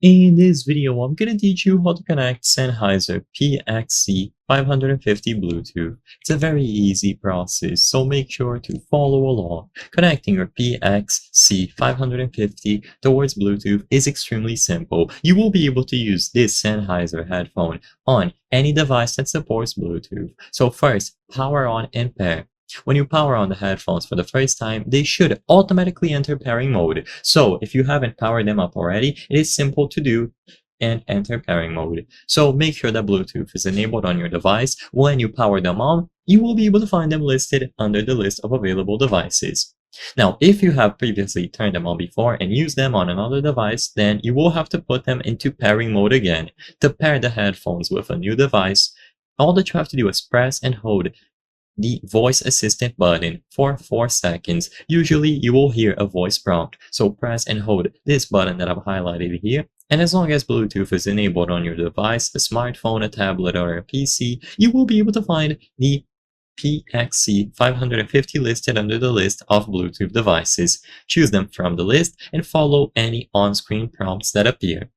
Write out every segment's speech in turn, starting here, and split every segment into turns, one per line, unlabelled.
In this video, I'm going to teach you how to connect Sennheiser PXC 550 Bluetooth. It's a very easy process, so make sure to follow along. Connecting your PXC 550 towards Bluetooth is extremely simple. You will be able to use this Sennheiser headphone on any device that supports Bluetooth. So first, power on and pair. When you power on the headphones for the first time, they should automatically enter pairing mode. So if you haven't powered them up already, it is simple to do and enter pairing mode. So make sure that Bluetooth is enabled on your device. When you power them on, you will be able to find them listed under the list of available devices. Now, if you have previously turned them on before and used them on another device, then you will have to put them into pairing mode again. To pair the headphones with a new device, all that you have to do is press and hold the voice assistant button for 4 seconds. Usually you will hear a voice prompt, so press and hold this button that I've highlighted here, and as long as Bluetooth is enabled on your device, a smartphone, a tablet, or a PC, you will be able to find the PXC 550 listed under the list of Bluetooth devices. Choose them from the list and follow any on-screen prompts that appear.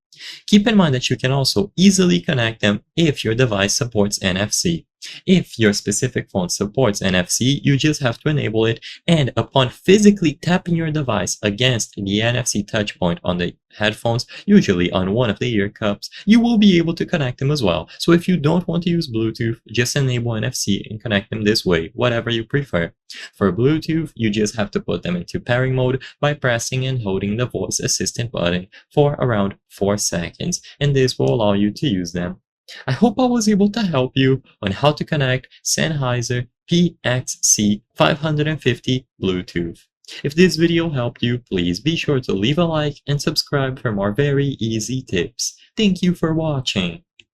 Keep in mind that you can also easily connect them if your device supports NFC. If your specific phone supports NFC, you just have to enable it, and upon physically tapping your device against the NFC touchpoint on the headphones, usually on one of the ear cups, you will be able to connect them as well. So if you don't want to use Bluetooth, just enable NFC and connect them this way, whatever you prefer. For Bluetooth, you just have to put them into pairing mode by pressing and holding the voice assistant button for around 4 seconds, and this will allow you to use them. I hope I was able to help you on how to connect Sennheiser PXC 550 Bluetooth. If this video helped you, please be sure to leave a like and subscribe for more very easy tips. Thank you for watching.